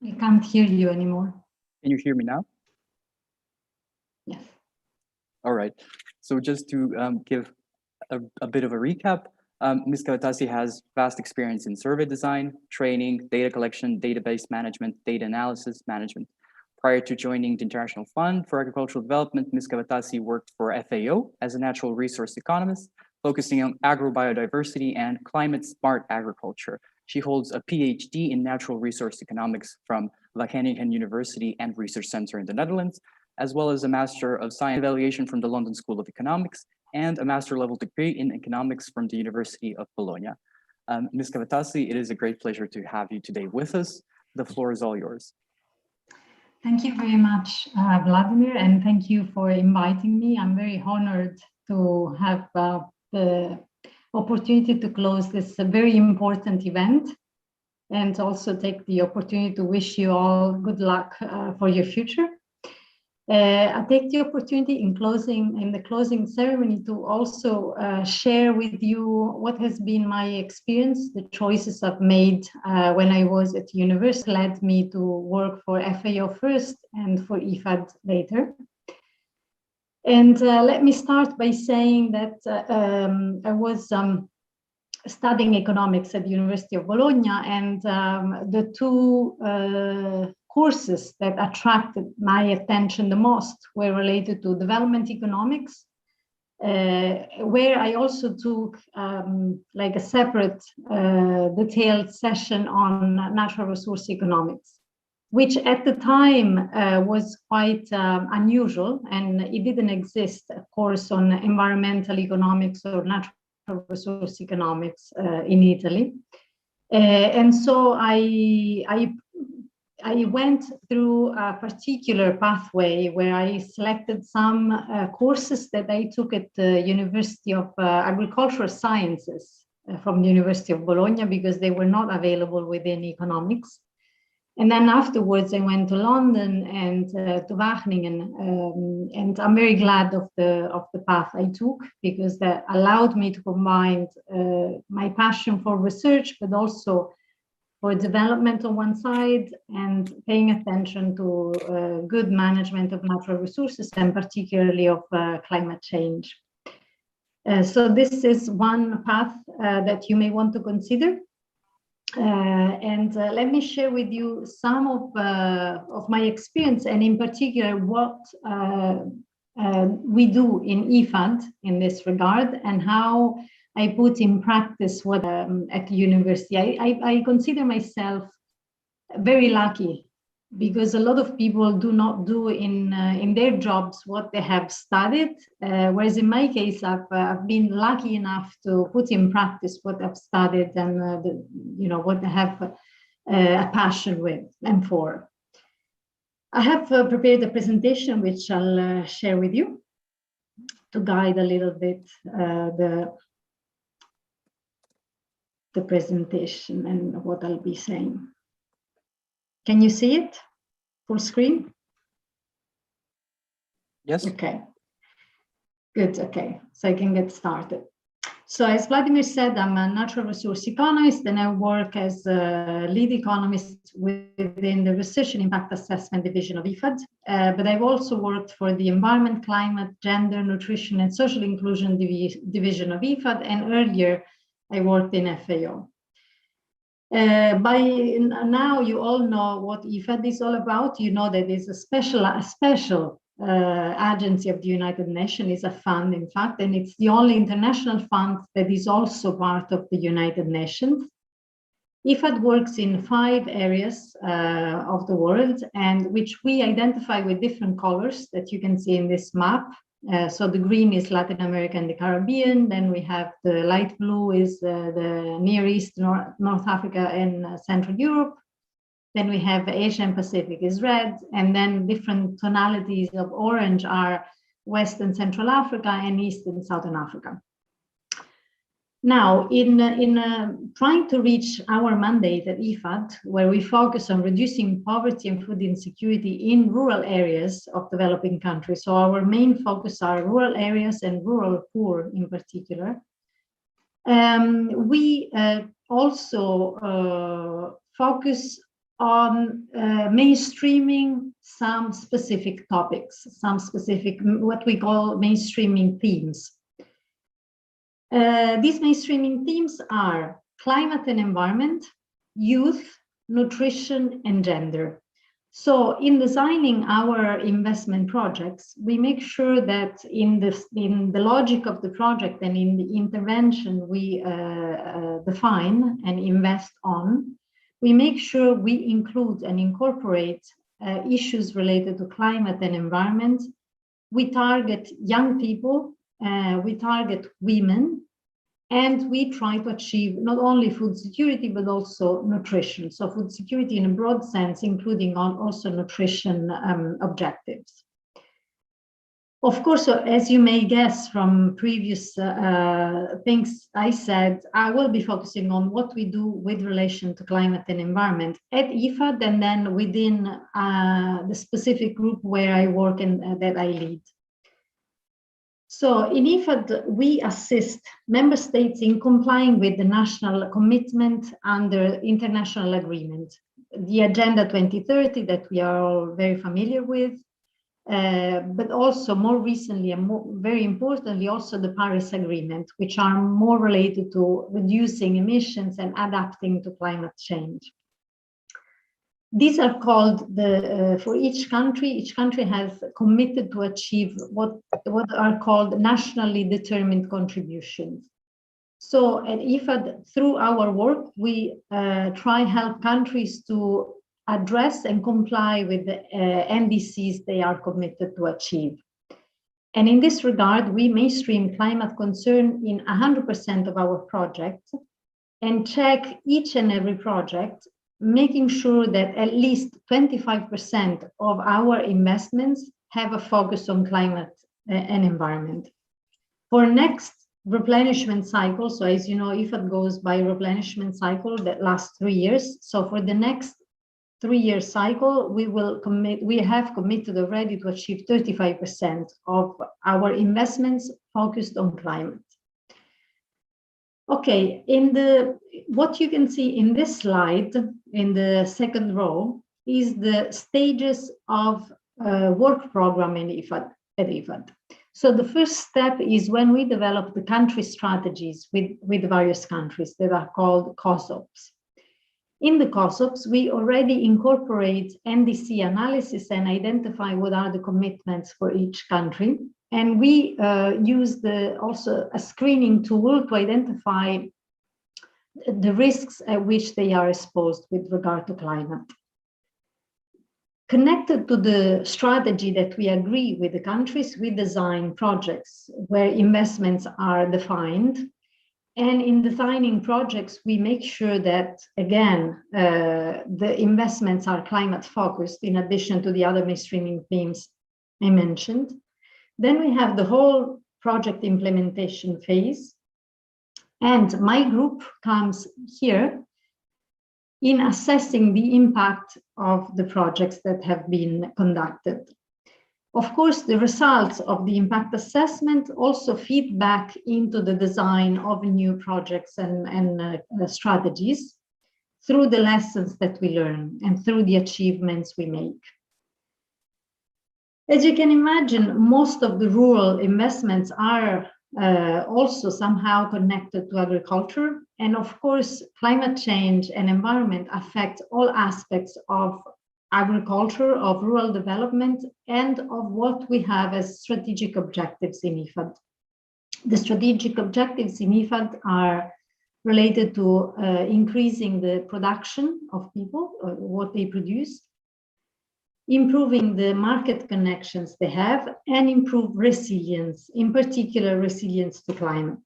We can't hear you anymore. Can you hear me now? Yes. All right. So just to give a bit of a recap, Ms. Kavatasi has vast experience in survey design, training, data collection, database management, data analysis management. Prior to joining the International Fund for Agricultural Development, Ms. Kavatasi worked for FAO as a natural resource economist, focusing on agrobiodiversity and climate-smart agriculture. She holds a PhD in natural resource economics from Wageningen University and Research Center in the Netherlands, as well as a Master of Science Evaluation from the London School of Economics and a master level degree in economics from the University of Bologna. Ms. Kavatasi, it is a great pleasure to have you today with us. The floor is all yours. Thank you very much, Vladimir, and thank you for inviting me. I'm very honored to have the opportunity to close this very important event, and also take the opportunity to wish you all good luck for your future. I take the opportunity in the closing ceremony to also share with you what has been my experience, the choices I've made when I was at university led me to work for FAO first and for IFAD later. And let me start by saying that I was studying economics at the University of Bologna, and the two courses that attracted my attention the most were related to development economics, where I also took like a separate detailed session on natural resource economics, which at the time was quite unusual, and it didn't exist, of course, on environmental economics or natural resource economics in Italy. And so I went through a particular pathway where I selected some courses that I took at the University of Agricultural Sciences from the University of Bologna, because they were not available within economics. And then afterwards, I went to London and to Wageningen, and I'm very glad of the path I took, because that allowed me to combine my passion for research, but also for development on one side, and paying attention to good management of natural resources, and particularly of climate change. So this is one path that you may want to consider. And let me share with you some of my experience, and in particular what we do in IFAD in this regard, and how I put in practice what at the university. I consider myself very lucky, because a lot of people do not do in their jobs what they have studied, whereas in my case, I've been lucky enough to put in practice what I've studied, and what I have a passion with and for. I have prepared a presentation which I'll share with you to guide a little bit the presentation and what I'll be saying. Can you see it? Full screen? Yes. Okay. Good. Okay. So I can get started. So as Vladimir said, I'm a natural resource economist, and I work as a lead economist within the Research and Impact Assessment division of IFAD. But I've also worked for the Environment, Climate, Gender, Nutrition, and Social Inclusion division of IFAD, and earlier I worked in FAO. By now, you all know what IFAD is all about. You know that it's a special agency of the United Nations. It's a fund, in fact, and it's the only international fund that is also part of the United Nations. IFAD works in 5 areas of the world, and which we identify with different colors that you can see in this map. So the green is Latin America and the Caribbean. Then we have the light blue is the Near East, North Africa, and Central Europe. Then we have Asia and Pacific is red, and then different tonalities of orange are West and Central Africa and East and Southern Africa. Now, in trying to reach our mandate at IFAD, where we focus on reducing poverty and food insecurity in rural areas of developing countries, so our main focus are rural areas and rural poor in particular. We also focus on mainstreaming some specific topics, some specific, what we call mainstreaming themes. These mainstreaming themes are climate and environment, youth, nutrition, and gender. So in designing our investment projects, we make sure that in the logic of the project and in the intervention we define and invest on, we make sure we include and incorporate issues related to climate and environment. We target young people, we target women, and we try to achieve not only food security, but also nutrition. So food security in a broad sense, including also nutrition objectives. Of course, as you may guess from previous things I said, I will be focusing on what we do with relation to climate and environment at IFAD, and then within the specific group where I work and that I lead. So in IFAD, we assist member states in complying with the national commitment under international agreement, the Agenda 2030 that we are all very familiar with, but also more recently and very importantly, also the Paris Agreement, which are more related to reducing emissions and adapting to climate change. These are called for each country has committed to achieve what are called nationally determined contributions. So at IFAD, through our work, we try help countries to address and comply with the NDCs they are committed to achieve. And in this regard, we mainstream climate concern in 100% of our projects and check each and every project, making sure that at least 25% of our investments have a focus on climate and environment. For next replenishment cycle, so as you know, IFAD goes by replenishment cycle that lasts 3 years. So for the next 3-year cycle, we have committed already to achieve 35% of our investments focused on climate. Okay, what you can see in this slide, in the second row, is the stages of work program in IFAD, at IFAD. So the first step is when we develop the country strategies with various countries that are called COSOPs. In the COSOPs, we already incorporate NDC analysis and identify what are the commitments for each country. And we use also a screening tool to identify the risks at which they are exposed with regard to climate. Connected to the strategy that we agree with the countries, we design projects where investments are defined. And in designing projects, we make sure that, again, the investments are climate focused in addition to the other mainstreaming themes I mentioned. Then we have the whole project implementation phase. And my group comes here in assessing the impact of the projects that have been conducted. Of course, the results of the impact assessment also feed back into the design of new projects and strategies through the lessons that we learn and through the achievements we make. As you can imagine, most of the rural investments are also somehow connected to agriculture. And of course, climate change and environment affect all aspects of agriculture, of rural development, and of what we have as strategic objectives in IFAD. The strategic objectives in IFAD are related to increasing the production of people, what they produce, improving the market connections they have, and improve resilience, in particular resilience to climate,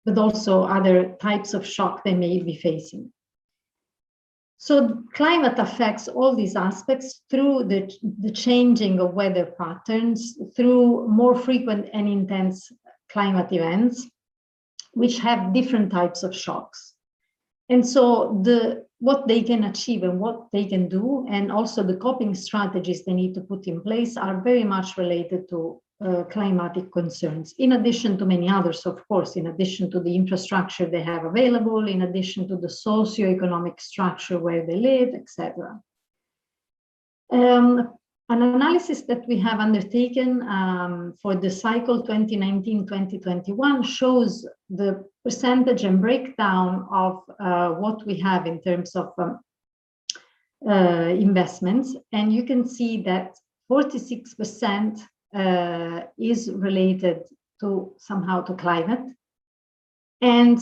but also other types of shock they may be facing. So climate affects all these aspects through the changing of weather patterns, through more frequent and intense climate events, which have different types of shocks. And so what they can achieve and what they can do, and also the coping strategies they need to put in place, are very much related to climatic concerns, in addition to many others, of course, in addition to the infrastructure they have available, in addition to the socio-economic structure where they live, etc. An analysis that we have undertaken for the cycle 2019-2021 shows the percentage and breakdown of what we have in terms of investments. And you can see that 46% is related to somehow to climate. And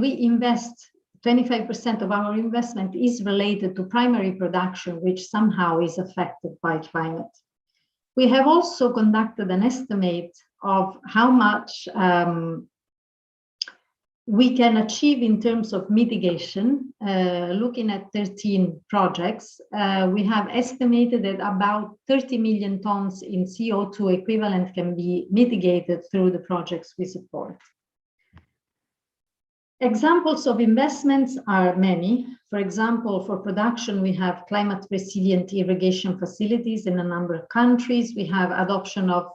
we invest 25% of our investment is related to primary production, which somehow is affected by climate. We have also conducted an estimate of how much we can achieve in terms of mitigation. Looking at 13 projects, we have estimated that about 30 million tons in CO2 equivalent can be mitigated through the projects we support. Examples of investments are many. For example, for production, we have climate resilient irrigation facilities in a number of countries. We have adoption of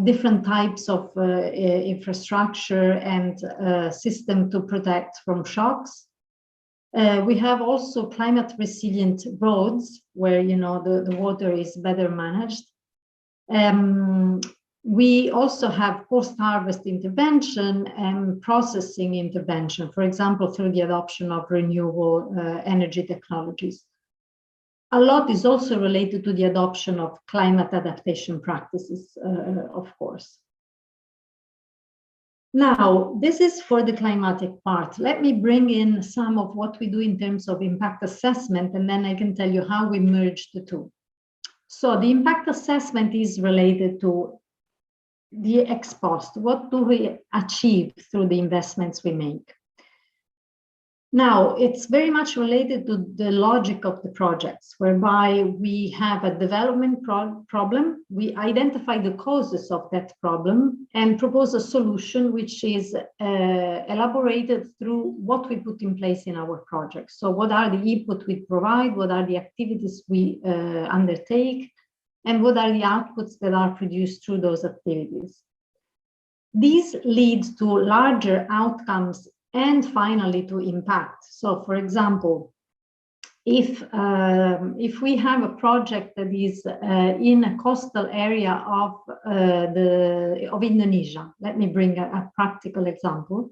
different types of infrastructure and system to protect from shocks. We have also climate resilient roads where, you know, the water is better managed. We also have post-harvest intervention and processing intervention, for example, through the adoption of renewable energy technologies. A lot is also related to the adoption of climate adaptation practices, of course. Now, this is for the climatic part. Let me bring in some of what we do in terms of impact assessment, and then I can tell you how we merge the two. So the impact assessment is related to the ex post. What do we achieve through the investments we make? Now, it's very much related to the logic of the projects, whereby we have a development problem, we identify the causes of that problem and propose a solution which is elaborated through what we put in place in our projects. So what are the input we provide, what are the activities we undertake, and what are the outputs that are produced through those activities. These lead to larger outcomes and finally to impact. So, for example, if we have a project that is in a coastal area of Indonesia, let me bring a practical example.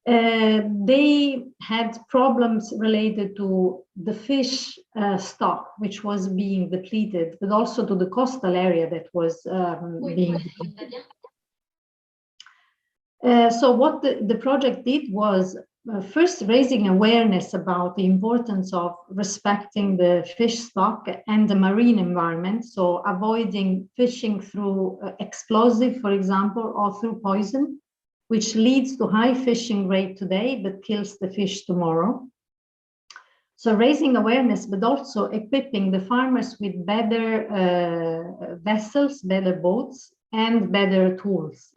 They had problems related to the fish stock, which was being depleted, but also to the coastal area that was being depleted. So what the project did was first raising awareness about the importance of respecting the fish stock and the marine environment. So avoiding fishing through explosive, for example, or through poison, which leads to high fishing rate today, but kills the fish tomorrow. So raising awareness, but also equipping the farmers with better vessels, better boats, and better tools.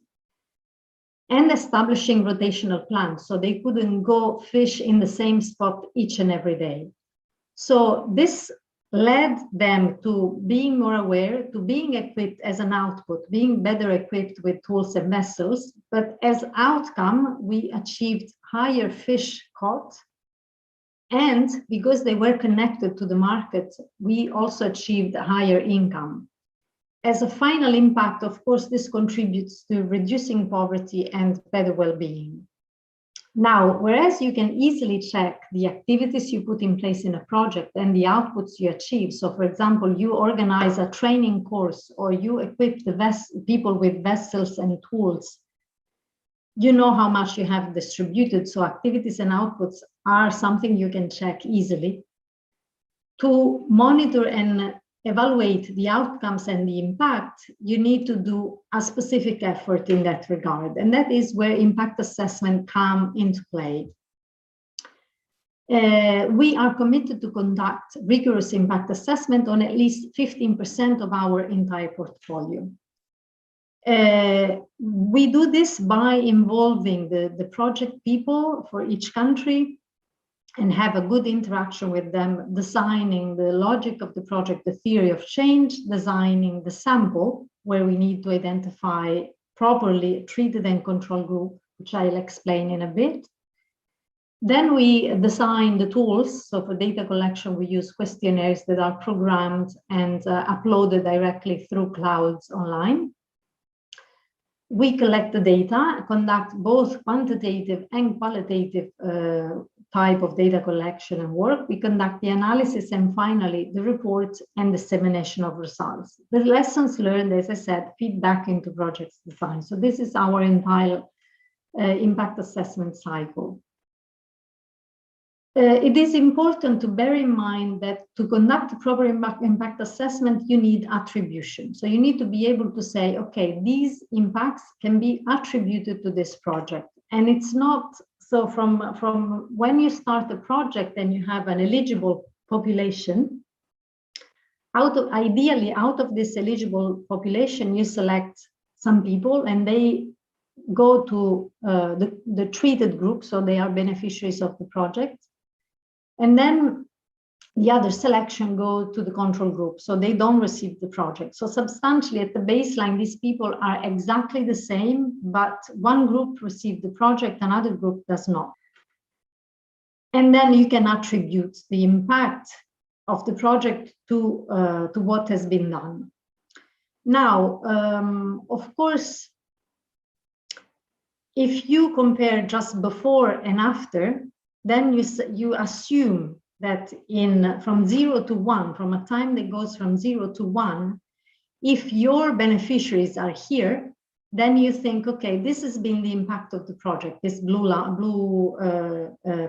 And establishing rotational plans, so they couldn't go fish in the same spot each and every day. So this led them to being more aware, to being equipped as an output, being better equipped with tools and vessels, but as outcome, we achieved higher fish caught. And because they were connected to the market, we also achieved a higher income. As a final impact, of course, this contributes to reducing poverty and better well-being. Now, whereas you can easily check the activities you put in place in a project and the outputs you achieve. So, for example, you organize a training course or you equip the people with vessels and tools. You know how much you have distributed. So activities and outputs are something you can check easily. To monitor and evaluate the outcomes and the impact, you need to do a specific effort in that regard. And that is where impact assessment come into play. We are committed to conduct rigorous impact assessment on at least 15% of our entire portfolio. We do this by involving the project people for each country, and have a good interaction with them, designing the logic of the project, the theory of change, designing the sample where we need to identify properly treated and control group, which I'll explain in a bit. Then we design the tools. So for data collection, we use questionnaires that are programmed and uploaded directly through clouds online. We collect the data, conduct both quantitative and qualitative type of data collection and work. We conduct the analysis and finally the report and dissemination of results. The lessons learned, as I said, feed back into project design. So this is our entire impact assessment cycle. It is important to bear in mind that to conduct a proper impact assessment, you need attribution. So you need to be able to say, okay, these impacts can be attributed to this project. And it's not, so from when you start a project and you have an eligible population, ideally out of this eligible population, you select some people and they go to the treated group, so they are beneficiaries of the project. And then the other selection go to the control group, so they don't receive the project. So substantially at the baseline, these people are exactly the same, but one group received the project, another group does not. And then you can attribute the impact of the project to what has been done. Now, of course, if you compare just before and after, then you assume that from 0 to 1, from a time that goes from 0 to 1, if your beneficiaries are here, then you think, okay, this has been the impact of the project, this blue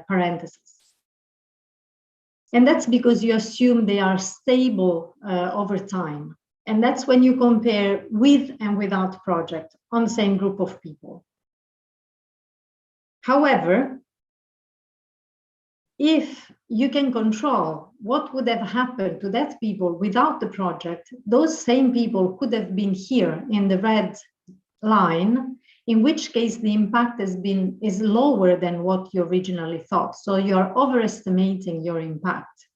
parenthesis. And that's because you assume they are stable over time. And that's when you compare with and without project on the same group of people. However, if you can control what would have happened to that people without the project, those same people could have been here in the red line, in which case the impact is lower than what you originally thought. So you're overestimating your impact.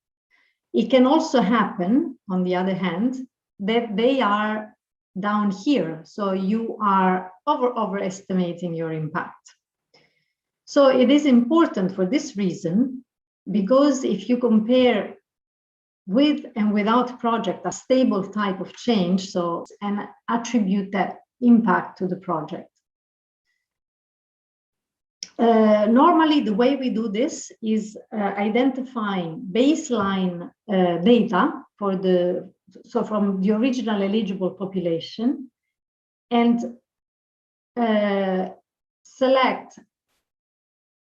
It can also happen, on the other hand, that they are down here. So you are overestimating your impact. So it is important for this reason, because if you compare with and without project, a stable type of change, so and attribute that impact to the project. Normally, the way we do this is identifying baseline data from the original eligible population, and select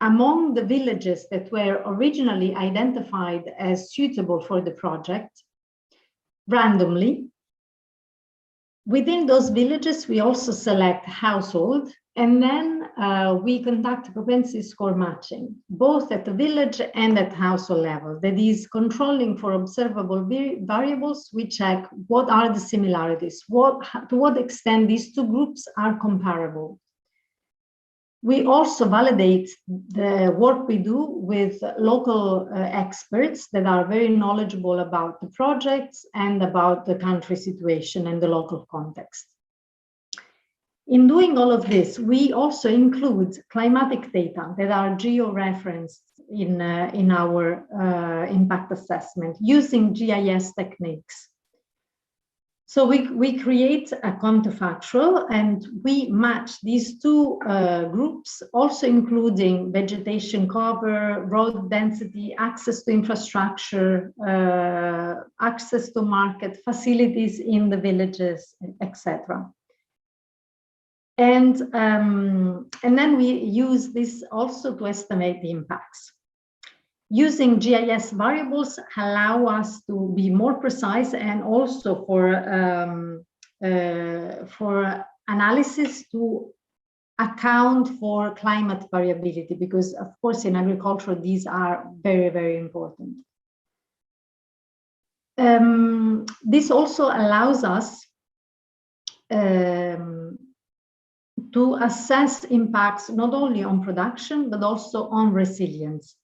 among the villages that were originally identified as suitable for the project randomly. Within those villages, we also select household, and then we conduct propensity score matching, both at the village and at household level. That is, controlling for observable variables. We check what are the similarities, to what extent these two groups are comparable. We also validate the work we do with local experts that are very knowledgeable about the projects and about the country situation and the local context. In doing all of this, we also include climatic data that are geo-referenced in our impact assessment using GIS techniques. So we create a counterfactual and we match these two groups, also including vegetation cover, road density, access to infrastructure, access to market, facilities in the villages, etc. And then we use this also to estimate the impacts. Using GIS variables allow us to be more precise, and also for analysis to account for climate variability, because of course in agriculture these are very, very important. This also allows us to assess impacts not only on production but also on resilience.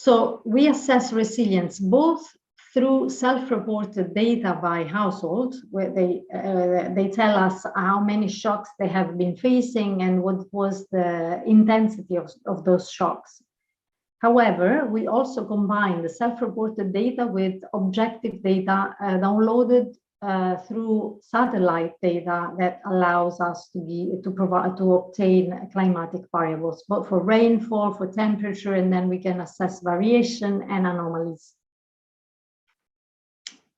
So we assess resilience both through self-reported data by household, where they tell us how many shocks they have been facing and what was the intensity of those shocks. However, we also combine the self-reported data with objective data downloaded through satellite data that allows us to obtain climatic variables, both for rainfall, for temperature, and then we can assess variation and anomalies.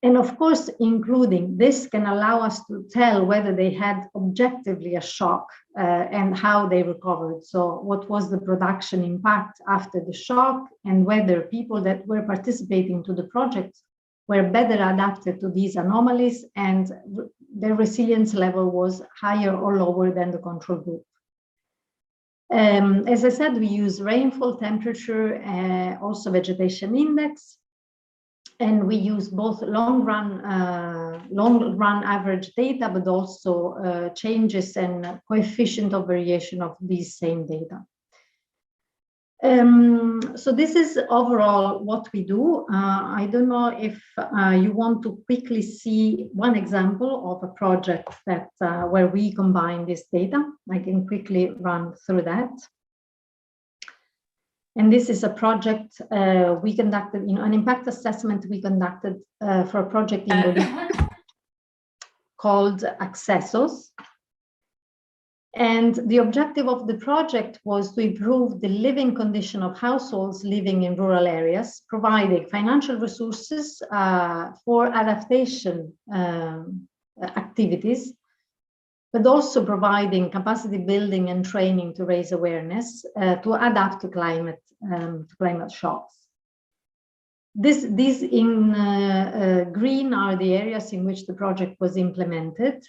And of course, including this can allow us to tell whether they had objectively a shock and how they recovered. So what was the production impact after the shock, and whether people that were participating to the project were better adapted to these anomalies and their resilience level was higher or lower than the control group. As I said, we use rainfall, temperature, also vegetation index. And we use both long run average data, but also changes and coefficient of variation of these same data. So this is overall what we do. I don't know if you want to quickly see one example of a project that where we combine this data. I can quickly run through that. And this is a project we conducted, an impact assessment we conducted for a project in Bolivia called Accessos. And the objective of the project was to improve the living condition of households living in rural areas, providing financial resources for adaptation activities, but also providing capacity building and training to raise awareness to adapt to climate shocks. These in green are the areas in which the project was implemented.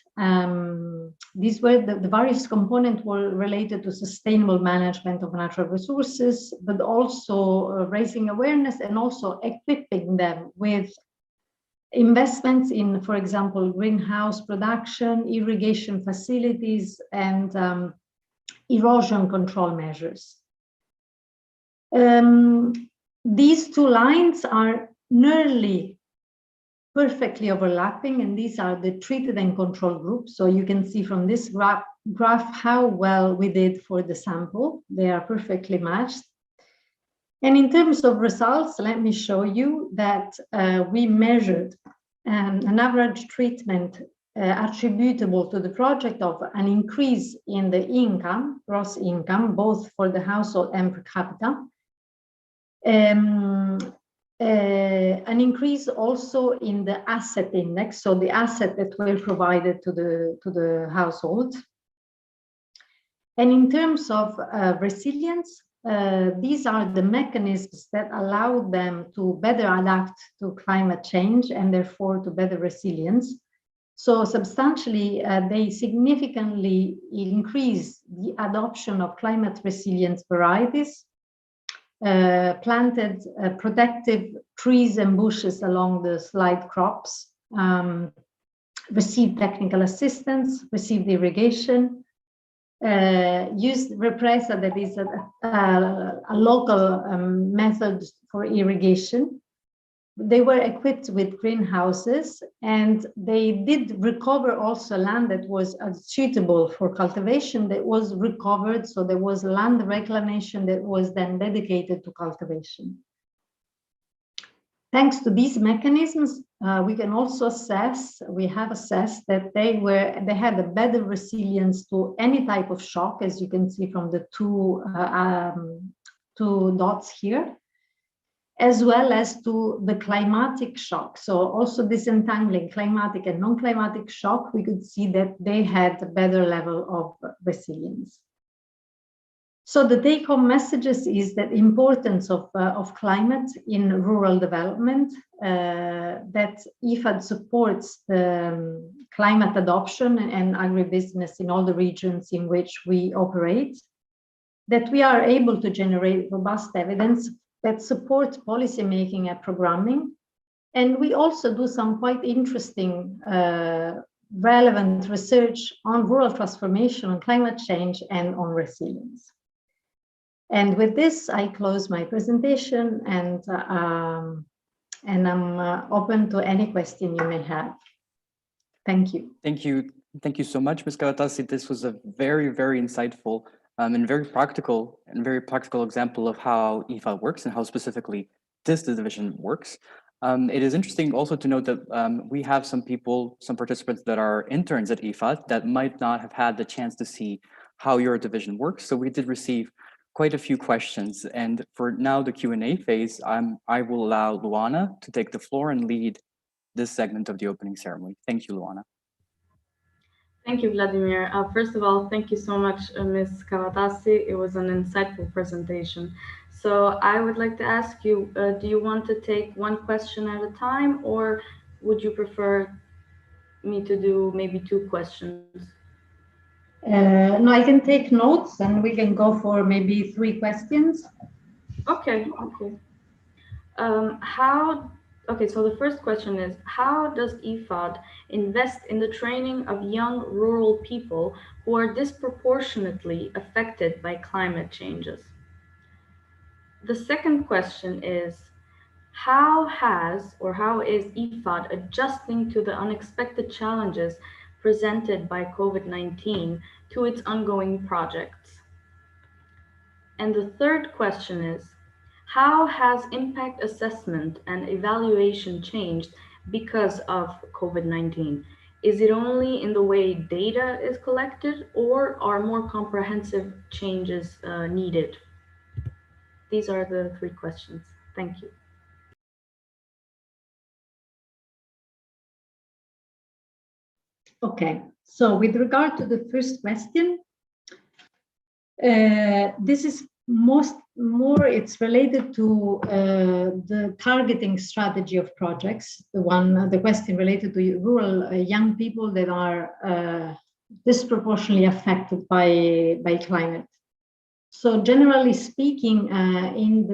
These were the various components were related to sustainable management of natural resources, but also raising awareness and also equipping them with investments in, for example, greenhouse production, irrigation facilities, and erosion control measures. These two lines are nearly perfectly overlapping, and these are the treated and control groups. So you can see from this graph how well we did for the sample. They are perfectly matched. And in terms of results, let me show you that we measured an average treatment attributable to the project of an increase in the income, gross income, both for the household and per capita. An increase also in the asset index, so the asset that were provided to the household. And in terms of resilience, these are the mechanisms that allow them to better adapt to climate change and therefore to better resilience. So substantially, they significantly increase the adoption of climate resilience varieties, planted protective trees and bushes along the slide crops, received technical assistance, received irrigation, used represa, that is a local method for irrigation. They were equipped with greenhouses, and they did recover also land that was suitable for cultivation that was recovered. So there was land reclamation that was then dedicated to cultivation. Thanks to these mechanisms, we can also assess, we have assessed that they had a better resilience to any type of shock, as you can see from the two dots here, as well as to the climatic shock. So also disentangling climatic and non-climatic shock, we could see that they had a better level of resilience. So the take-home messages is that importance of climate in rural development, that IFAD supports the climate adoption and agribusiness in all the regions in which we operate, that we are able to generate robust evidence that support policymaking and programming. And we also do some quite interesting relevant research on rural transformation, on climate change, and on resilience. And with this, I close my presentation, and I'm open to any question you may have. Thank you. Thank you. Thank you so much, Ms. Kavatasi. This was a very, very insightful and very practical example of how IFAD works and how specifically this division works. It is interesting also to note that we have some participants that are interns at IFAD that might not have had the chance to see how your division works. So we did receive quite a few questions. And for now, the Q&A phase, I will allow Luana to take the floor and lead this segment of the opening ceremony. Thank you, Luana. Thank you, Vladimir. First of all, thank you so much, Ms. Kavatasi. It was an insightful presentation. So I would like to ask you, do you want to take one question at a time, or would you prefer me to do maybe 2 questions? No, I can take notes and we can go for maybe 3 questions. Okay. Okay, so the first question is, how does IFAD invest in the training of young rural people who are disproportionately affected by climate changes? The second question is, how is IFAD adjusting to the unexpected challenges presented by COVID-19 to its ongoing projects? And the third question is, how has impact assessment and evaluation changed because of COVID-19? Is it only in the way data is collected, or are more comprehensive changes needed? These are the 3 questions. Thank you. Okay, so with regard to the first question, this is it's related to the targeting strategy of projects. The question related to rural young people that are disproportionately affected by climate. So generally speaking, in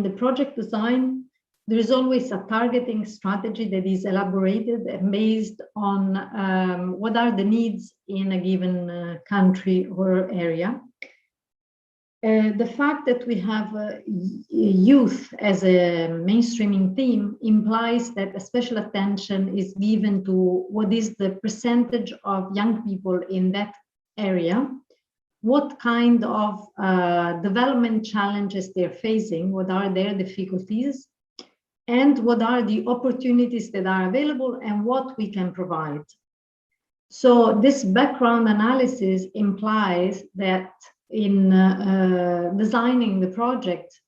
the project design, there is always a targeting strategy that is elaborated based on what are the needs in a given country or area. The fact that we have youth as a mainstreaming theme implies that a special attention is given to what is the percentage of young people in that area, what kind of development challenges they're facing, what are their difficulties, and what are the opportunities that are available and what we can provide. So this background analysis implies that in designing the project,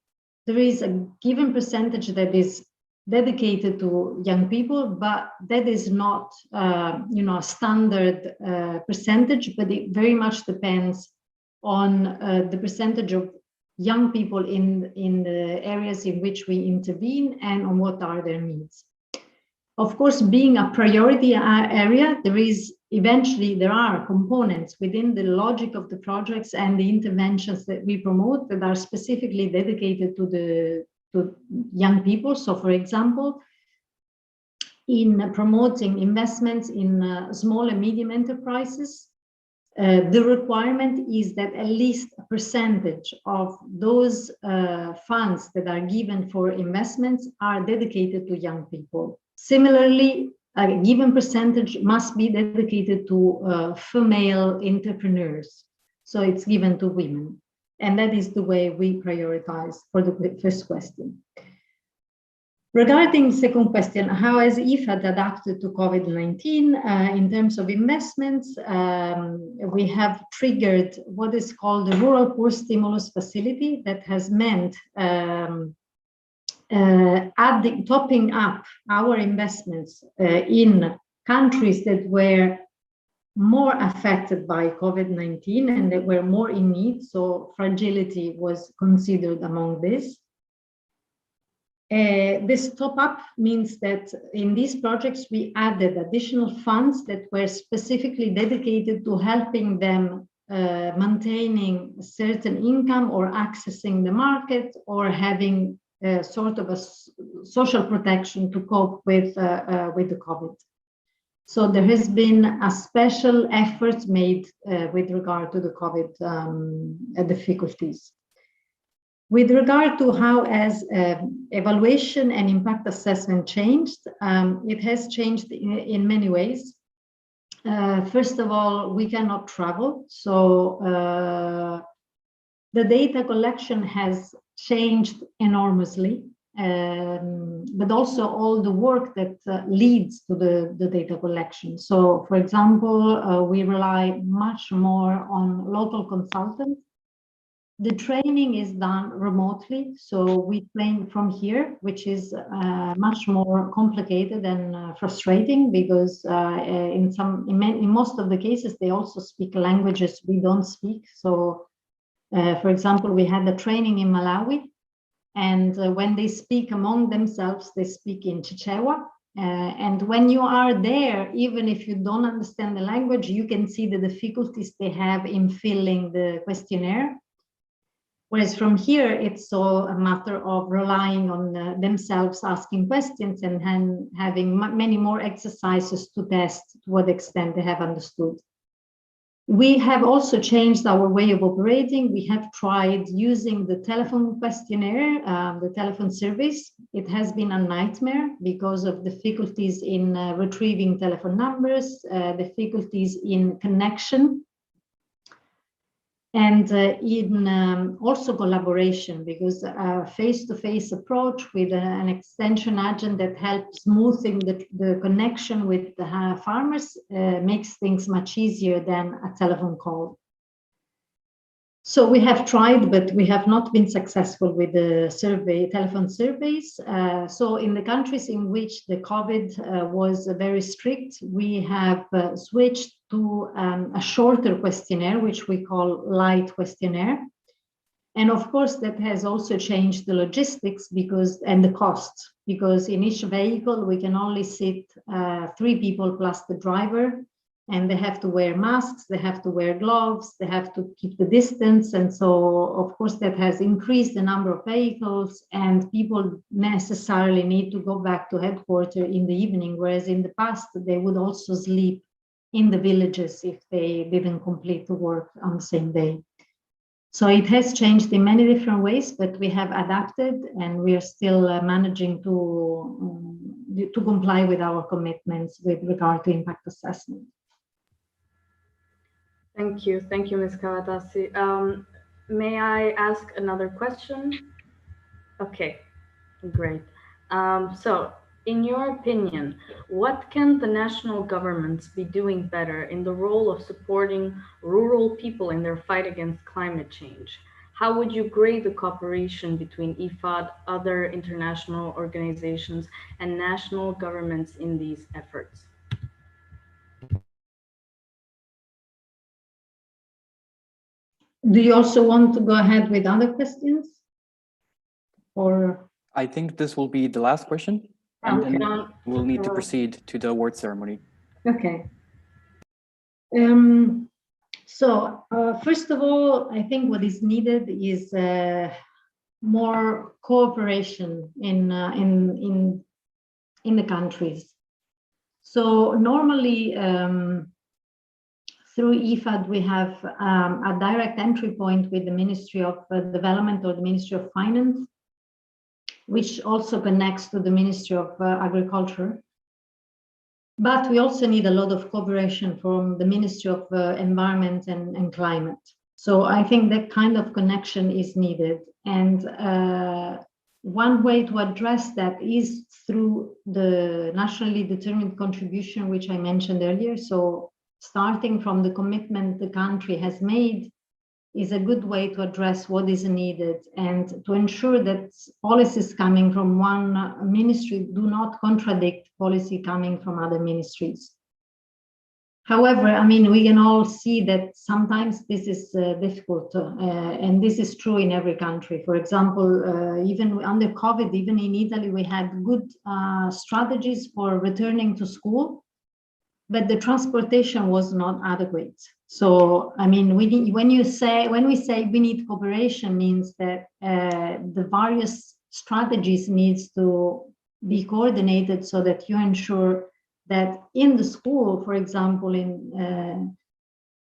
there is a given percentage that is dedicated to young people, but that is not a standard percentage, but it very much depends on the percentage of young people in the areas in which we intervene and on what are their needs. Of course, being a priority area, there are components within the logic of the projects and the interventions that we promote that are specifically dedicated to young people. So for example, in promoting investments in small and medium enterprises, the requirement is that at least a percentage of those funds that are given for investments are dedicated to young people. Similarly, a given percentage must be dedicated to female entrepreneurs. So it's given to women. And that is the way we prioritize for the first question. Regarding the second question, how has IFAD adapted to COVID-19 in terms of investments? We have triggered what is called the Rural Poor Stimulus Facility that has meant topping up our investments in countries that were more affected by COVID-19 and that were more in need. So fragility was considered among this. This top-up means that in these projects, we added additional funds that were specifically dedicated to helping them maintaining a certain income or accessing the market or having sort of a social protection to cope with the COVID. So there has been a special effort made with regard to the COVID difficulties. With regard to how has evaluation and impact assessment changed, it has changed in many ways. First of all, we cannot travel, so the data collection has changed enormously, but also all the work that leads to the data collection. So, for example, we rely much more on local consultants. The training is done remotely, so we train from here, which is much more complicated and frustrating because in most of the cases they also speak languages we don't speak. So, for example, we had a training in Malawi, and when they speak among themselves, they speak in Chichewa. And when you are there, even if you don't understand the language, you can see the difficulties they have in filling the questionnaire. Whereas from here, it's all a matter of relying on themselves asking questions and having many more exercises to test to what extent they have understood. We have also changed our way of operating. We have tried using the telephone questionnaire, the telephone surveys. It has been a nightmare because of difficulties in retrieving telephone numbers, difficulties in connection, and in also collaboration, because a face-to-face approach with an extension agent that helps smoothing the connection with the farmers makes things much easier than a telephone call. So we have tried, but we have not been successful with the telephone surveys. So in the countries in which the COVID was very strict, we have switched to a shorter questionnaire, which we call light questionnaire. And of course, that has also changed the logistics and the costs, because in each vehicle, we can only sit 3 people plus the driver. And they have to wear masks, they have to wear gloves, they have to keep the distance. And so, of course, that has increased the number of vehicles, and people necessarily need to go back to headquarters in the evening, whereas in the past, they would also sleep in the villages if they didn't complete the work on the same day. So it has changed in many different ways, but we have adapted, and we are still managing to comply with our commitments with regard to impact assessment. Thank you, Ms. Kavatasi. May I ask another question? Okay, great. So, in your opinion, what can the national governments be doing better in the role of supporting rural people in their fight against climate change? How would you grade the cooperation between IFAD, other international organizations, and national governments in these efforts? Do you also want to go ahead with other questions? Or I think this will be the last question, and okay. then we'll need to proceed to the award ceremony. Okay. So first of all, I think what is needed is more cooperation in the countries. So normally, through IFAD, we have a direct entry point with the Ministry of Development or the Ministry of Finance, which also connects to the Ministry of Agriculture. But we also need a lot of cooperation from the Ministry of Environment and Climate. So I think that kind of connection is needed. And one way to address that is through the nationally determined contribution, which I mentioned earlier. So starting from the commitment the country has made is a good way to address what is needed and to ensure that policies coming from one ministry do not contradict policy coming from other ministries. However, I mean, we can all see that sometimes this is difficult, and this is true in every country. For example, even under COVID, even in Italy, we had good strategies for returning to school, but the transportation was not adequate. So, I mean, when we say we need cooperation, means that the various strategies needs to be coordinated so that you ensure that in the school, for example,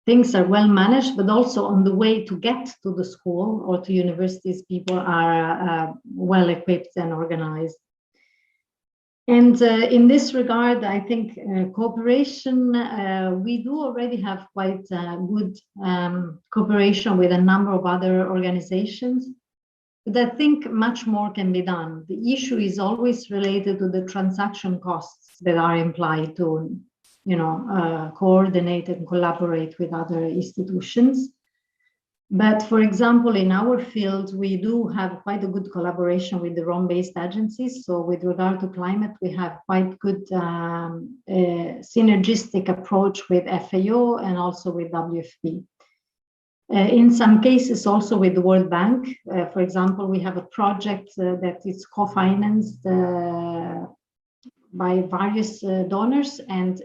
things are well managed, but also on the way to get to the school or to universities, people are well equipped and organized. And in this regard, I think cooperation, we do already have quite good cooperation with a number of other organizations, but I think much more can be done. The issue is always related to the transaction costs that are implied to, coordinate and collaborate with other institutions. But for example, in our field, we do have quite a good collaboration with the Rome-based agencies. So with regard to climate, we have quite good synergistic approach with FAO and also with WFP. In some cases, also with the World Bank. For example, we have a project that is co-financed by various donors and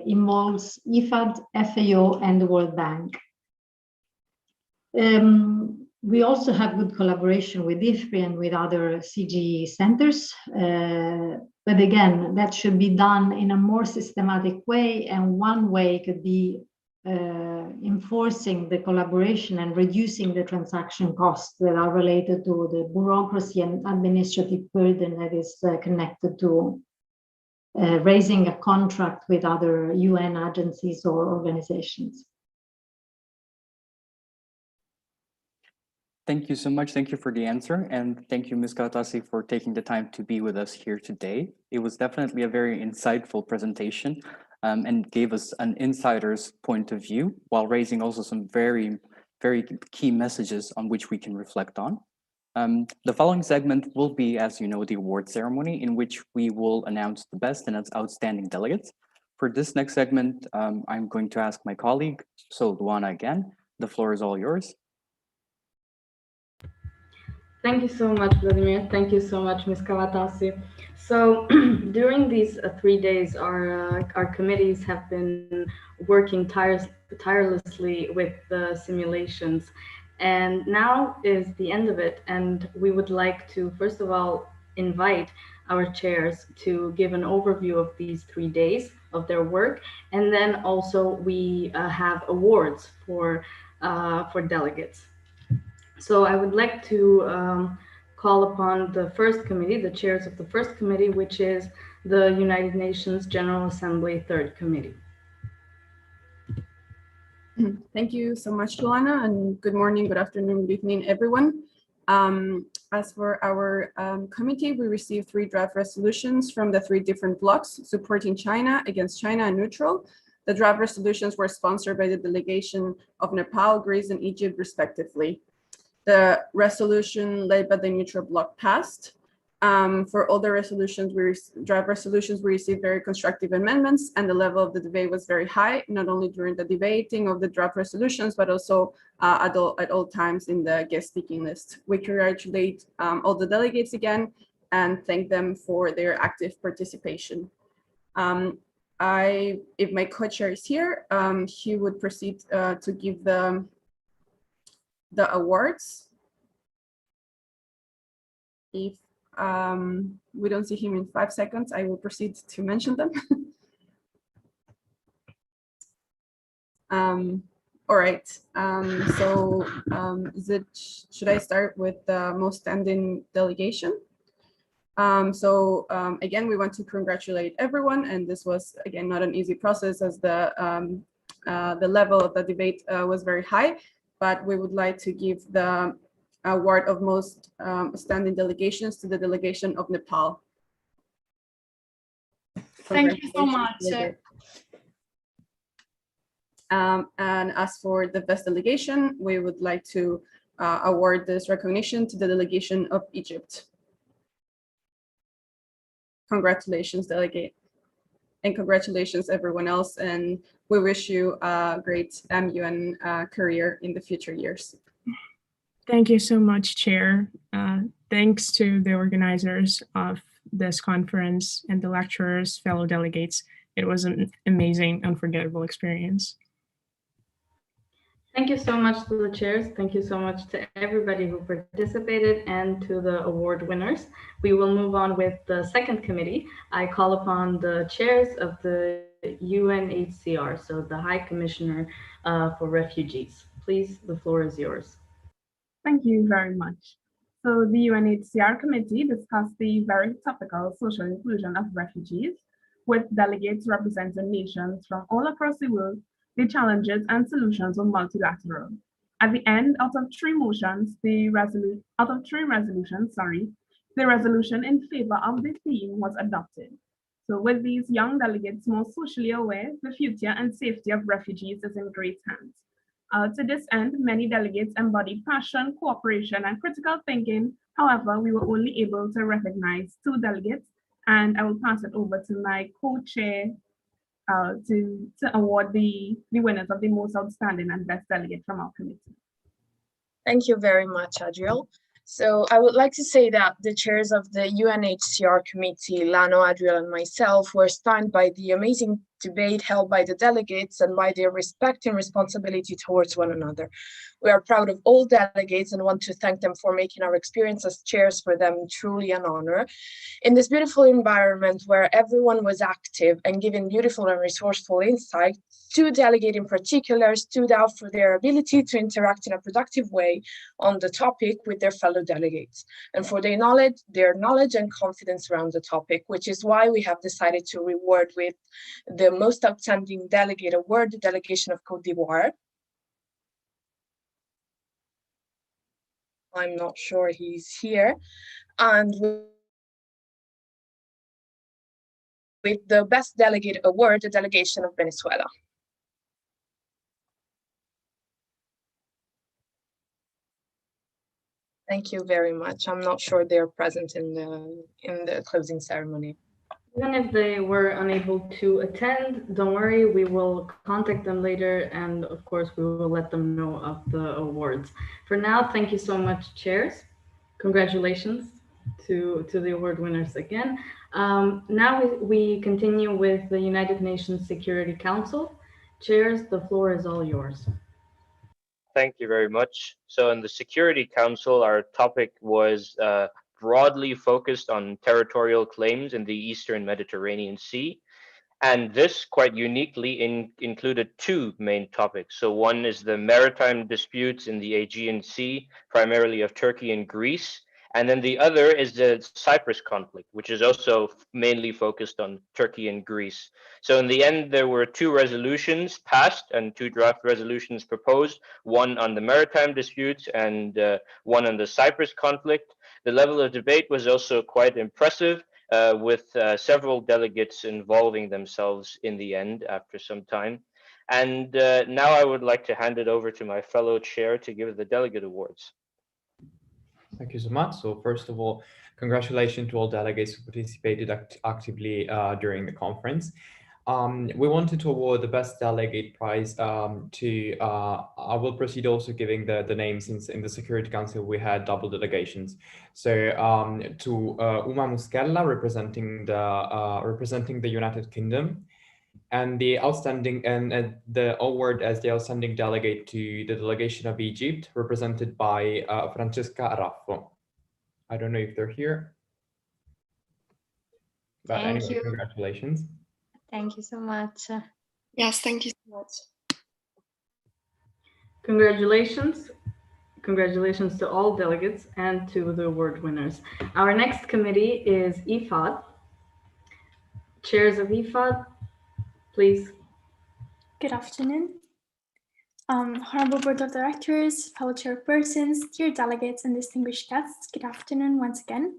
involves IFAD, FAO, and the World Bank. We also have good collaboration with IFPRI and with other CGE centers. But again, that should be done in a more systematic way. And one way could be enforcing the collaboration and reducing the transaction costs that are related to the bureaucracy and administrative burden that is connected to raising a contract with other UN agencies or organizations. Thank you so much. Thank you for the answer. And thank you, Ms. Galatasi, for taking the time to be with us here today. It was definitely a very insightful presentation and gave us an insider's point of view while raising also some very, very key messages on which we can reflect on. The following segment will be, as you know, the award ceremony in which we will announce the best and outstanding delegates. For this next segment, I'm going to ask my colleague, so Luana again, the floor is all yours. Thank you so much, Vladimir. Thank you so much, Ms. Kavatasi. So during these 3 days, our committees have been working tirelessly with the simulations. And now is the end of it. And we would like to, first of all, invite our chairs to give an overview of these 3 days of their work. And then also we have awards for delegates. So I would like to call upon the first committee, the chairs of the first committee, which is the United Nations General Assembly Third Committee. Thank you so much, Luana, and good morning, good afternoon, good evening, everyone. As for our committee, we received 3 draft resolutions from the 3 different blocs supporting China, against China, and neutral. The draft resolutions were sponsored by the delegation of Nepal, Greece, and Egypt, respectively. The resolution led by the neutral bloc passed. For all the resolutions, draft resolutions, we received very constructive amendments, and the level of the debate was very high, not only during the debating of the draft resolutions, but also at all times in the guest speaking list. We congratulate all the delegates again and thank them for their active participation. If my co-chair is here, he would proceed to give the awards. If we don't see him in 5 seconds, I will proceed to mention them. All right, should I start with the most standing delegation? Again, we want to congratulate everyone, and this was again not an easy process as the level of the debate was very high, but we would like to give the award of most standing delegations to the delegation of Nepal. Thank you so much. And as for the best delegation, we would like to award this recognition to the delegation of Egypt. Congratulations, delegate. And congratulations, everyone else. And we wish you a great MUN career in the future years. Thank you so much, Chair. Thanks to the organizers of this conference and the lecturers, fellow delegates. It was an amazing, unforgettable experience. Thank you so much to the chairs. Thank you so much to everybody who participated and to the award winners. We will move on with the second committee. I call upon the chairs of the UNHCR, so the High Commissioner for Refugees. Please, the floor is yours. Thank you very much. So the UNHCR committee discussed the very topical social inclusion of refugees, with delegates representing nations from all across the world. The challenges and solutions were multilateral. At the end, out of three resolutions, the resolution in favor of the theme was adopted. So with these young delegates more socially aware, the future and safety of refugees is in great hands. To this end, many delegates embodied passion, cooperation, and critical thinking. However, we were only able to recognize 2 delegates, and I will pass it over to my co-chair to award the winners of the most outstanding and best delegate from our committee. Thank you very much, Adriel. So I would like to say that the chairs of the UNHCR committee, Lano, Adriel, and myself, were stunned by the amazing debate held by the delegates and by their respect and responsibility towards one another. We are proud of all delegates and want to thank them for making our experience as chairs for them truly an honor. In this beautiful environment where everyone was active and giving beautiful and resourceful insight, 2 delegates in particular stood out for their ability to interact in a productive way on the topic with their fellow delegates, and for their knowledge and confidence around the topic, which is why we have decided to reward with the Most Outstanding Delegate Award, the delegation of Côte d'Ivoire. I'm not sure he's here. And with the Best Delegate Award, the delegation of Venezuela. Thank you very much. I'm not sure they're present in the closing ceremony. Even if they were unable to attend, don't worry, we will contact them later, and of course we will let them know of the awards. For now, thank you so much, chairs. Congratulations to the award winners again. Now we continue with the United Nations Security Council. Chairs, the floor is all yours. Thank you very much. So in the Security Council, our topic was broadly focused on territorial claims in the Eastern Mediterranean Sea. And this quite uniquely included 2 main topics. So one is the maritime disputes in the Aegean Sea, primarily of Turkey and Greece. And then the other is the Cyprus conflict, which is also mainly focused on Turkey and Greece. So in the end, there were 2 resolutions passed and 2 draft resolutions proposed, one on the maritime disputes and one on the Cyprus conflict. The level of debate was also quite impressive, with several delegates involving themselves in the end after some time. And now I would like to hand it over to my fellow chair to give the delegate awards. Thank you so much. So first of all, congratulations to all delegates who participated actively during the conference. We wanted to award the Best Delegate Prize to, I will proceed also giving the names, since in the Security Council we had double delegations. So to Uma Muskella representing the United Kingdom, and the award as the outstanding delegate to the delegation of Egypt, represented by Francesca Araffo. I don't know if they're here, but anyway, congratulations. Thank you so much. Yes, thank you so much. Congratulations. Congratulations to all delegates and to the award winners. Our next committee is IFAD. Chairs of IFAD, please. Good afternoon. Honorable Board of Directors, fellow chairpersons, dear delegates and distinguished guests, good afternoon once again.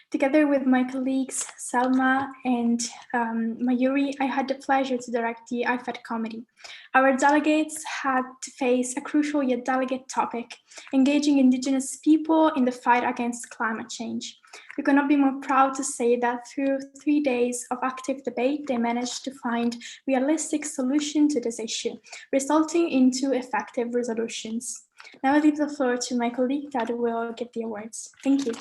Together with my colleagues Salma and Mayuri, I had the pleasure to direct the IFAD committee. Our delegates had to face a crucial yet delicate topic, engaging Indigenous people in the fight against climate change. We could not be more proud to say that through 3 days of active debate, they managed to find realistic solution to this issue, resulting into effective resolutions. Now I leave the floor to my colleague that will get the awards. Thank you.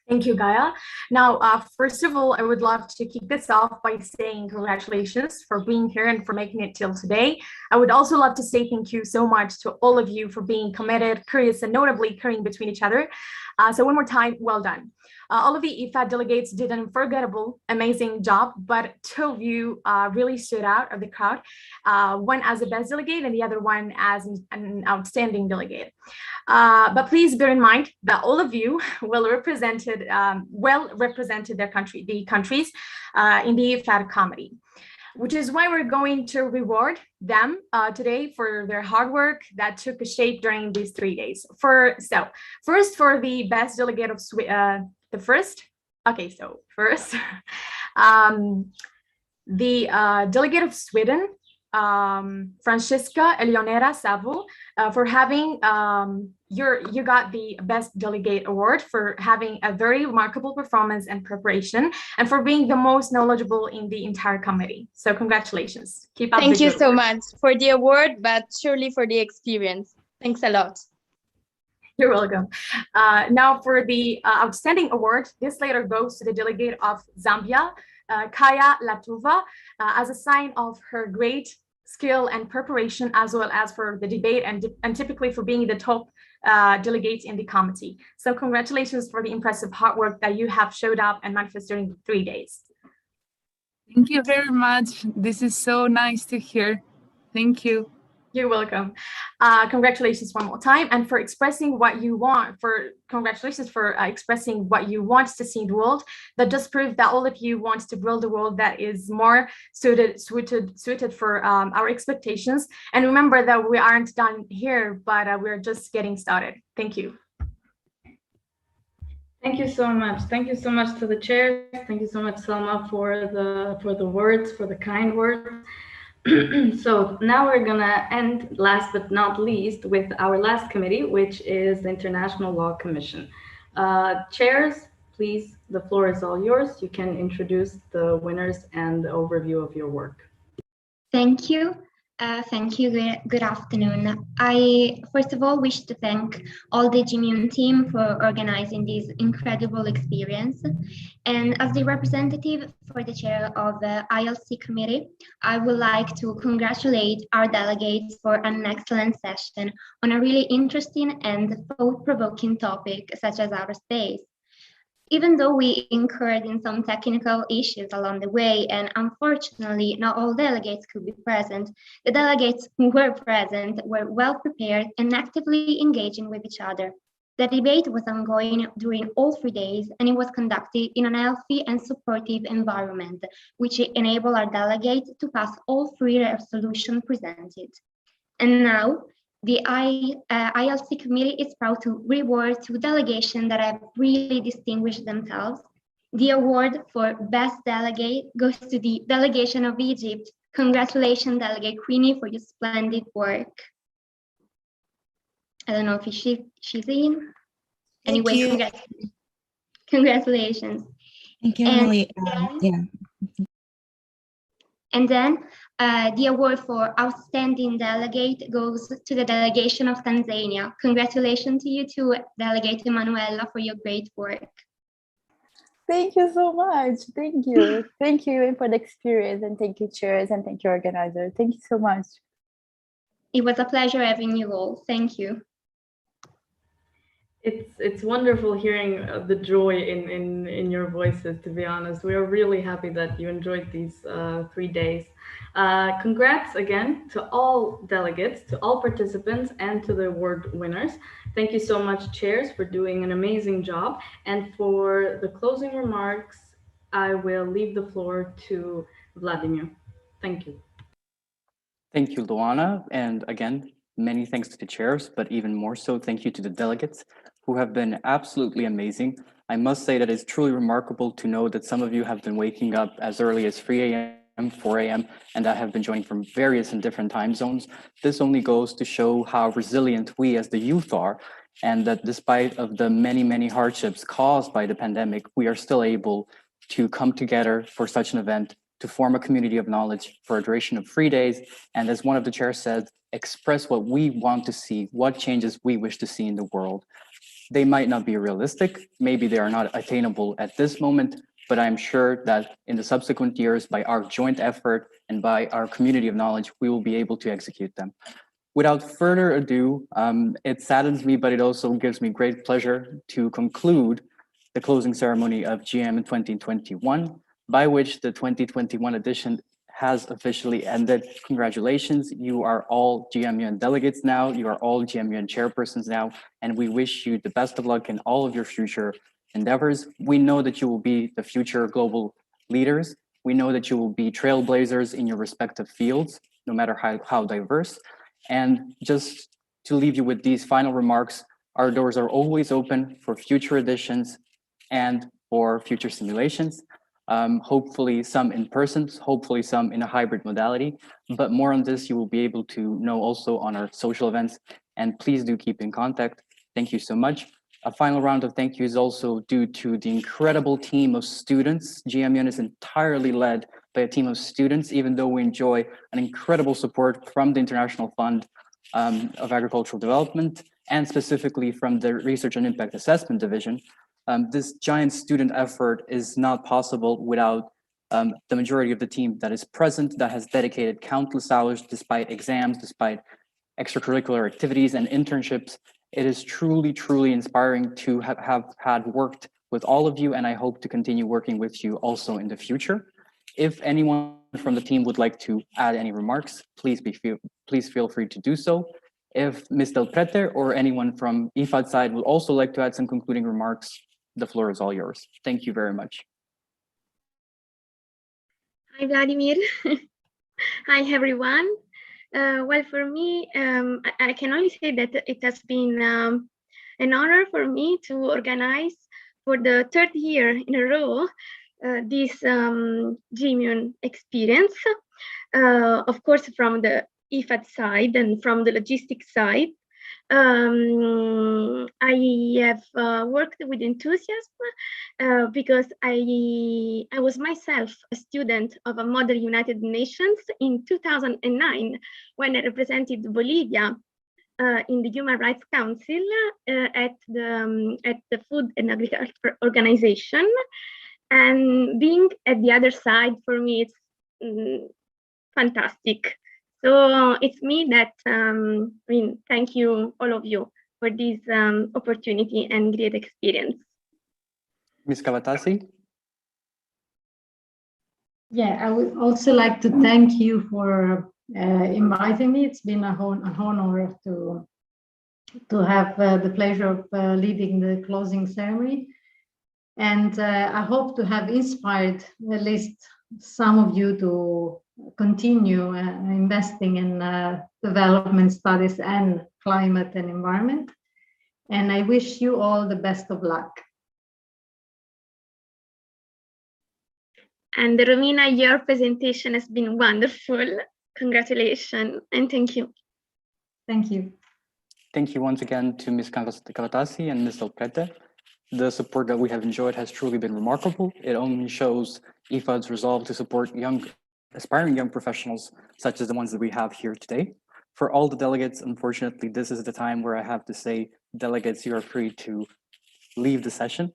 Thank you, Gaia. Now, first of all, I would love to kick this off by saying congratulations for being here and for making it till today. I would also love to say thank you so much to all of you for being committed, curious, and notably caring between each other. So one more time, well done. All of the IFAD delegates did an unforgettable, amazing job, but two of you really stood out of the crowd, one as the best delegate and the other one as an outstanding delegate. But please bear in mind that all of you well represented their countries in the IFAD committee, which is why we're going to reward them today for their hard work that took shape during these 3 days. First for the best delegate of first, the delegate of Sweden, Francesca Eleonora Savo, for having you got the best delegate award for having a very remarkable performance and preparation, and for being the most knowledgeable in the entire committee. So congratulations. Keep up. Thank you so much for the award, but surely for the experience. Thanks a lot. You're welcome. Now for the outstanding award, this later goes to the delegate of Zambia, Kaya Latuva, as a sign of her great skill and preparation, as well as for the debate and typically for being the top delegates in the committee. So congratulations for the impressive hard work that you have showed up and manifested during 3 days. Thank you very much. This is so nice to hear. Thank you. You're welcome. Congratulations one more time, and for expressing what you want. Congratulations for expressing what you want to see in the world. That just proves that all of you want to build a world that is more suited for our expectations. And remember that we aren't done here, but we're just getting started. Thank you. Thank you so much. Thank you so much to the chairs. Thank you so much, Selma, for the words, for the kind words. So now we're gonna end, last but not least, with our last committee, which is the International Law Commission. Chairs, please, the floor is all yours. You can introduce the winners and the overview of your work. Thank you. Thank you. Good afternoon. I first of all wish to thank all the GMUN team for organizing this incredible experience. And as the representative for the chair of the ILC committee, I would like to congratulate our delegates for an excellent session on a really interesting and thought-provoking topic such as outer space. Even though we incurred in some technical issues along the way, and unfortunately not all delegates could be present, the delegates who were present were well prepared and actively engaging with each other. The debate was ongoing during all 3 days, and it was conducted in a healthy and supportive environment, which enabled our delegates to pass all 3 resolutions presented. And now, the ILC committee is proud to reward 2 delegations that have really distinguished themselves. The award for Best Delegate goes to the delegation of Egypt. Congratulations, Delegate Queenie, for your splendid work. I don't know if she's in. Anyway, congratulations. Thank you, Emily. Yeah. And then the award for Outstanding Delegate goes to the delegation of Tanzania. Congratulations to you too, Delegate Emanuela, for your great work. Thank you so much. Thank you. Thank you for the experience, and thank you, chairs, and thank you, organizer. Thank you so much. It was a pleasure having you all. Thank you. It's wonderful hearing the joy in your voices, to be honest. We are really happy that you enjoyed these 3 days. Congrats again to all delegates, to all participants, and to the award winners. Thank you so much, chairs, for doing an amazing job. And for the closing remarks, I will leave the floor to Vladimir. Thank you. Thank you, Luana. And again, many thanks to the chairs, but even more so, thank you to the delegates who have been absolutely amazing. I must say that it's truly remarkable to know that some of you have been waking up as early as 3 a.m., 4 a.m., and that have been joining from various and different time zones. This only goes to show how resilient we as the youth are, and that despite of the many, many hardships caused by the pandemic, we are still able to come together for such an event, to form a community of knowledge for a duration of 3 days. And as one of the chairs said, express what we want to see, what changes we wish to see in the world. They might not be realistic, maybe they are not attainable at this moment, but I'm sure that in the subsequent years, by our joint effort and by our community of knowledge, we will be able to execute them. Without further ado, it saddens me, but it also gives me great pleasure to conclude the closing ceremony of GM in 2021, by which the 2021 edition has officially ended. Congratulations, you are all GMUN delegates now, you are all GMUN chairpersons now, and we wish you the best of luck in all of your future endeavors. We know that you will be the future global leaders. We know that you will be trailblazers in your respective fields, no matter how diverse. And just to leave you with these final remarks, our doors are always open for future editions and for future simulations. Hopefully some in person, hopefully some in a hybrid modality, but more on this you will be able to know also on our social events, and please do keep in contact. Thank you so much. A final round of thank you is also due to the incredible team of students. GMUN is entirely led by a team of students, even though we enjoy an incredible support from the International Fund of Agricultural Development, and specifically from the Research and Impact Assessment Division. This giant student effort is not possible without the majority of the team that is present, that has dedicated countless hours despite exams, despite extracurricular activities and internships. It is truly, truly inspiring to have had worked with all of you, and I hope to continue working with you also in the future. If anyone from the team would like to add any remarks, please feel free to do so. If Ms. Del Prete or anyone from IFAD side would also like to add some concluding remarks, the floor is all yours. Thank you very much. Hi, Vladimir. Hi, everyone. Well, for me, I can only say that it has been an honor for me to organize for the third year in a row this GMUN experience. Of course, from the IFAD side and from the logistics side. I have worked with enthusiasm because I was myself a student of a model United Nations in 2009 when I represented Bolivia in the Human Rights Council at the Food and Agriculture Organization. And being at the other side, for me, it's fantastic. So it's me that, thank you, all of you, for this opportunity and great experience. Ms. Kavatasi? Yeah, I would also like to thank you for inviting me. It's been an honor to have the pleasure of leading the closing ceremony. And I hope to have inspired at least some of you to continue investing in development studies and climate and environment. And I wish you all the best of luck. And Romina, your presentation has been wonderful. Congratulations and thank you. Thank you. Thank you once again to Ms. Kavatasi and Ms. Del Prete. The support that we have enjoyed has truly been remarkable. It only shows IFAD's resolve to support aspiring young professionals, such as the ones that we have here today. For all the delegates, unfortunately, this is the time where I have to say, delegates, you are free to leave the session.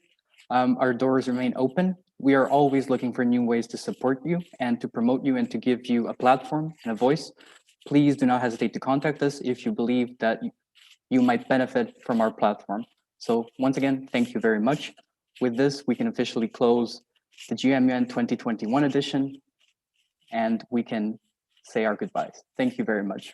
Our doors remain open. We are always looking for new ways to support you and to promote you and to give you a platform and a voice. Please do not hesitate to contact us if you believe that you might benefit from our platform. So once again, thank you very much. With this, we can officially close the GMUN 2021 edition, and we can say our goodbyes. Thank you very much.